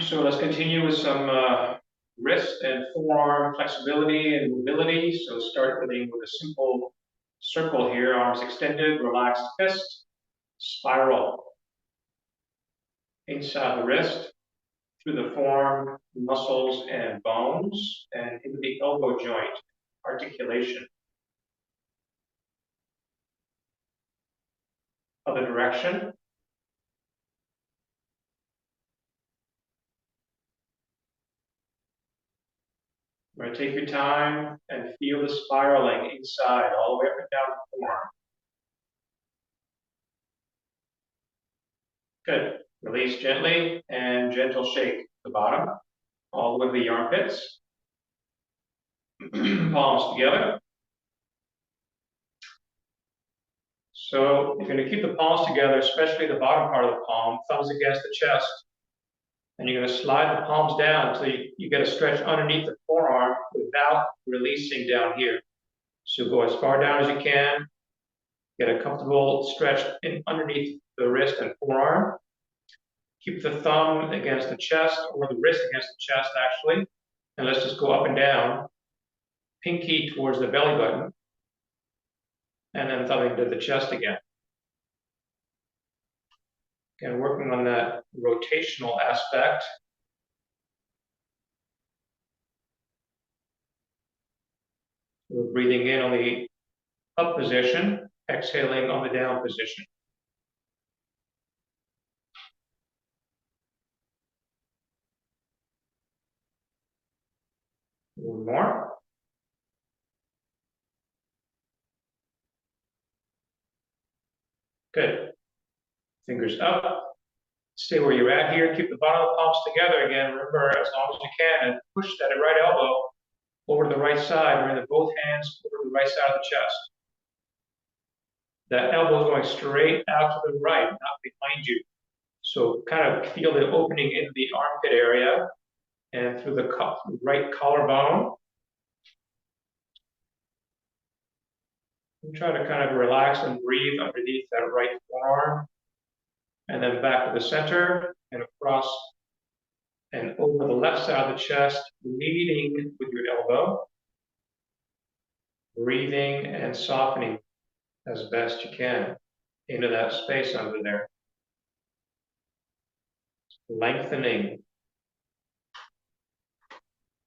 So let's continue with some wrist and forearm flexibility and mobility. So starting with a simple circle here, arms extended, relaxed fist, spiral inside the wrist, through the forearm, muscles and bones, and into the elbow joint, articulation. Other direction. You're going to take your time and feel the spiraling inside, all the way up and down the forearm. Good. Release gently and gentle shake the bottom, all the way to the armpits. Palms together. So you're going to keep the palms together, especially the bottom part of the palm, thumbs against the chest. And you're going to slide the palms down until you get a stretch underneath the forearm without releasing down here. So go as far down as you can, get a comfortable stretch underneath the wrist and forearm. Keep the thumb against the chest, or the wrist against the chest actually. And let's just go up and down, pinky towards the belly button, and then thumb into the chest again. Again, working on that rotational aspect. We're breathing in on the up position, exhaling on the down position. One more. Good. Fingers up. Stay where you're at here. Keep the bottom of the palms together again. Remember, as long as you can, and push that right elbow over to the right side. Bring both hands over to the right side of the chest. That elbow is going straight out to the right, not behind you. So kind of feel the opening into the armpit area and through the right collarbone. And try to kind of relax and breathe underneath that right forearm. And then back to the center and across and over the left side of the chest, leading with your elbow. Breathing and softening as best you can into that space under there. Lengthening.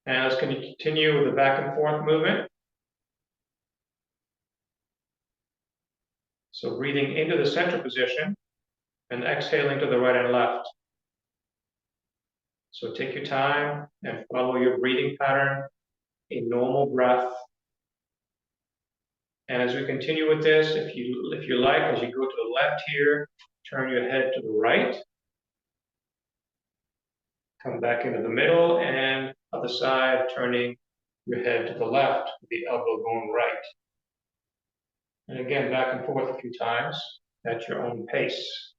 And let's continue with the back and forth movement. So breathing into the center position and exhaling to the right and left. So take your time and follow your breathing pattern, a normal breath. And as we continue with this, if you like, as you go to the left here, turn your head to the right. Come back into the middle, and other side, turning your head to the left, with the elbow going right. And again, back and forth a few times at your own pace.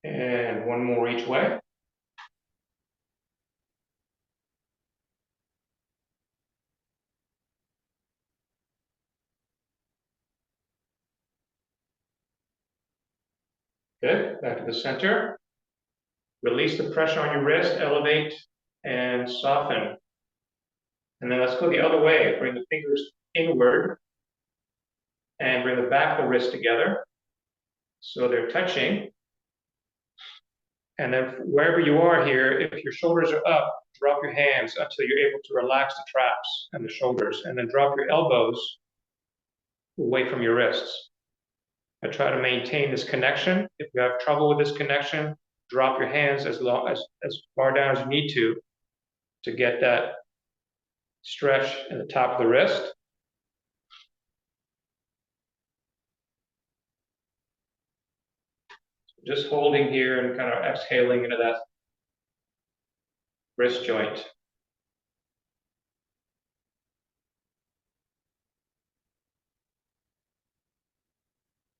And one more each way. Good, back to the center. Release the pressure on your wrist, elevate and soften. And then let's go the other way. Bring the fingers inward and bring the back of the wrist together so they're touching. And then wherever you are here, if your shoulders are up, drop your hands until you're able to relax the traps and the shoulders, and then drop your elbows away from your wrists. I try to maintain this connection. If you have trouble with this connection, drop your hands as far down as you need to get that stretch in the top of the wrist. Just holding here and kind of exhaling into that wrist joint.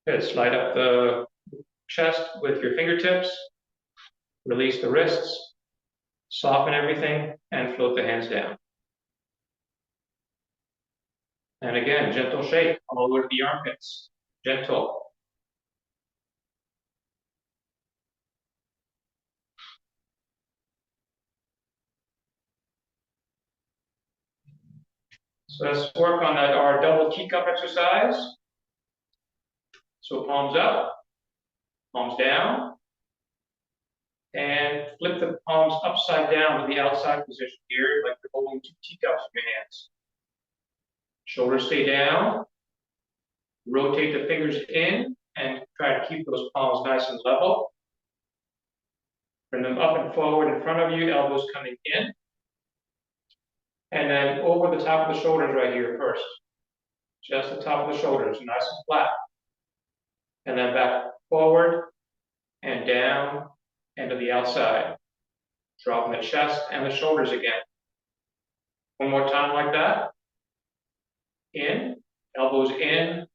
Good, slide up the chest with your fingertips. Release the wrists, soften everything, and float the hands down. And again, gentle shake all over the armpits. Gentle. So let's work on our double teacup exercise. So palms up, palms down, and flip the palms upside down to the outside position here, like you're holding two teacups in your hands. Shoulders stay down. Rotate the fingers in and try to keep those palms nice and level. Bring them up and forward in front of you, elbows coming in. And then over the top of the shoulders right here first. Just the top of the shoulders, nice and flat. And then back forward and down and to the outside. Dropping the chest and the shoulders again. One more time like that. In, elbows in,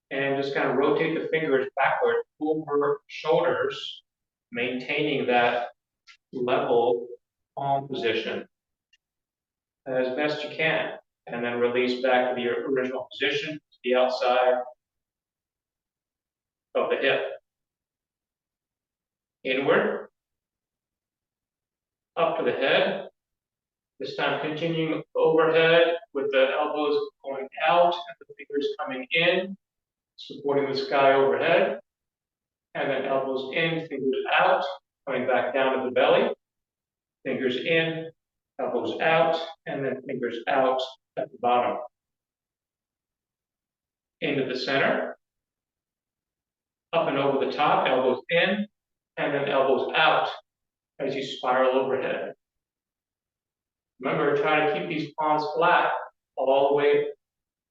and just kind of rotate the fingers backward over shoulders, maintaining that level palm position as best you can. And then release back to the original position, to the outside of the hip. Inward, up to the head. This time continuing overhead with the elbows going out and the fingers coming in, supporting the sky overhead. And then elbows in, fingers out, coming back down to the belly. Fingers in, elbows out, and then fingers out at the bottom. Into the center. Up and over the top, elbows in, and then elbows out as you spiral overhead. Remember, try to keep these palms flat all the way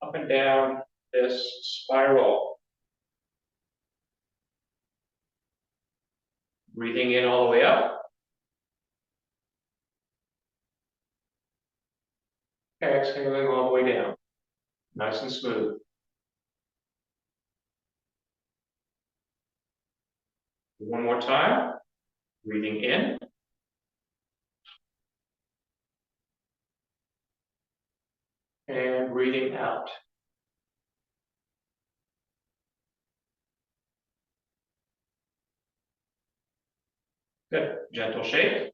up and down this spiral. Breathing in all the way up. Exhaling all the way down. Nice and smooth. One more time. Breathing in. And breathing out. Good. Gentle shake.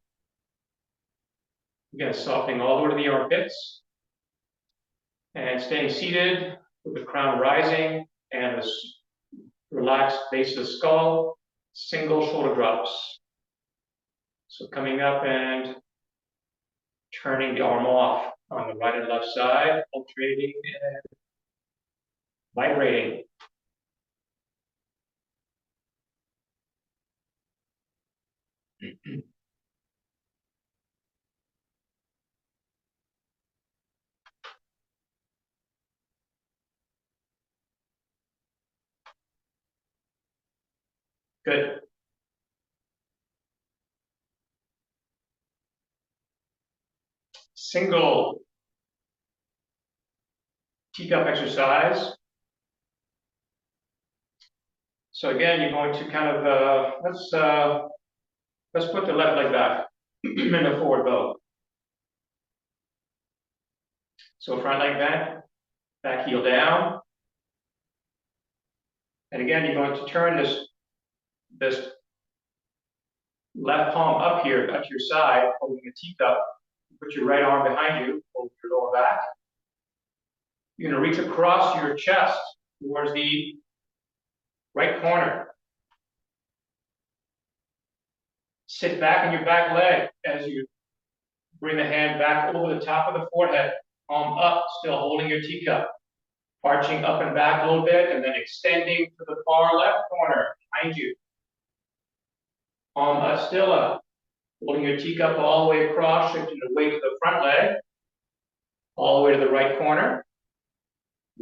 Again, softening all the way to the armpits. And staying seated with the crown rising and the relaxed base of the skull. Single shoulder drops. So coming up and turning the arm off on the right and left side, alternating and vibrating. Good. Single teacup exercise. So again, you're going to kind of, let's put the left leg back in a forward bow. So front leg back, back heel down. And again, you're going to turn this left palm up here, up to your side, holding the teacup. Put your right arm behind you, hold your lower back. You're going to reach across your chest towards the right corner. Sit back in your back leg as you bring the hand back over the top of the forehead, palm up, still holding your teacup. Arching up and back a little bit, and then extending to the far left corner behind you. Palm up, still up. Holding your teacup all the way across, shifting the weight to the front leg, all the way to the right corner.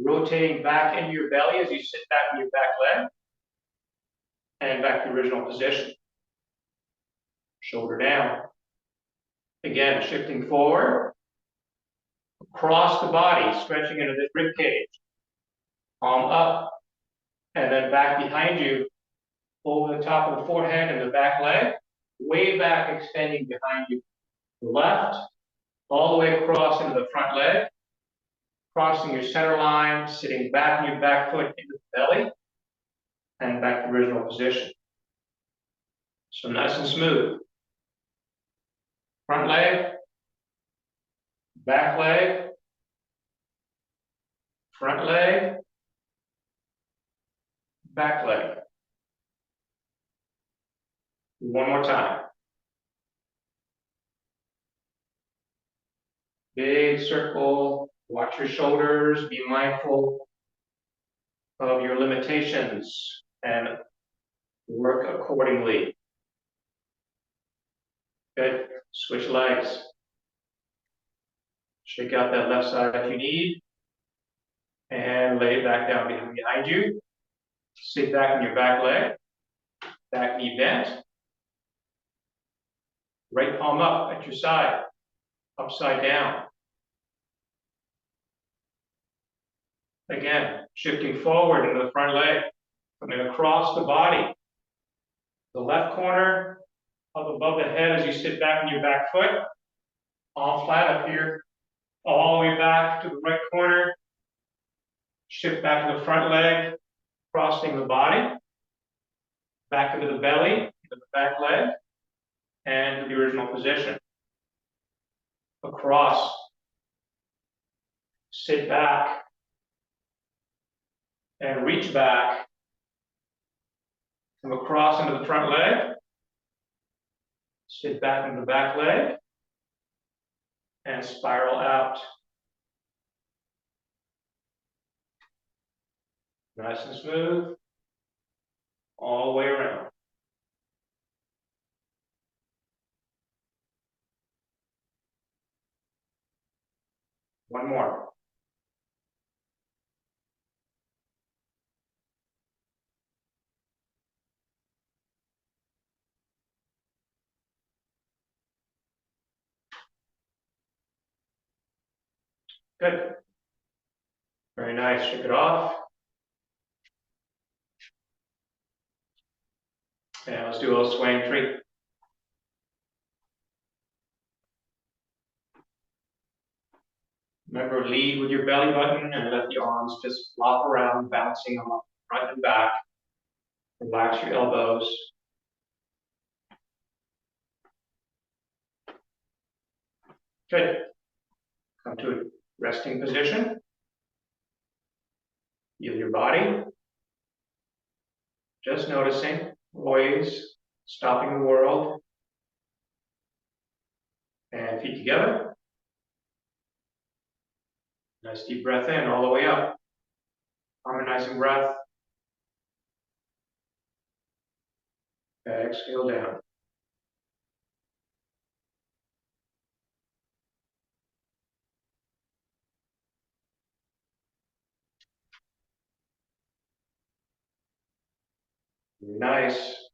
Rotating back into your belly as you sit back in your back leg. And back to the original position. Shoulder down. Again, shifting forward. Across the body, stretching into this rib cage. Palm up. And then back behind you, over the top of the forehead and the back leg. way back, extending behind you. The left, all the way across into the front leg, crossing your center line, sitting back in your back foot into the belly, and back to original position. So nice and smooth. Front leg, back leg, front leg, back leg. One more time. Big circle, watch your shoulders, be mindful of your limitations and work accordingly. Good, switch legs. Shake out that left side if you need, and lay it back down behind you. Sit back in your back leg, back knee bent. Right palm up at your side, upside down. Again, shifting forward into the front leg, coming across the body. The left corner up above the head as you sit back on your back foot, all flat up here, all the way back to the right corner. Shift back to the front leg, crossing the body, back into the belly, into the back leg, and to the original position. Across, sit back, and reach back. Come across into the front leg, sit back into the back leg, and spiral out. Nice and smooth, all the way around. One more. Good. Very nice. Shake it off. And let's do a little swaying tree. Remember, lead with your belly button and let the arms just flop around, bouncing off front and back. Relax your elbows. Good. Come to a resting position. Feel your body. Just noticing, always stopping the world. And feet together. Nice deep breath in all the way up. Harmonizing breath. Exhale down. Nice.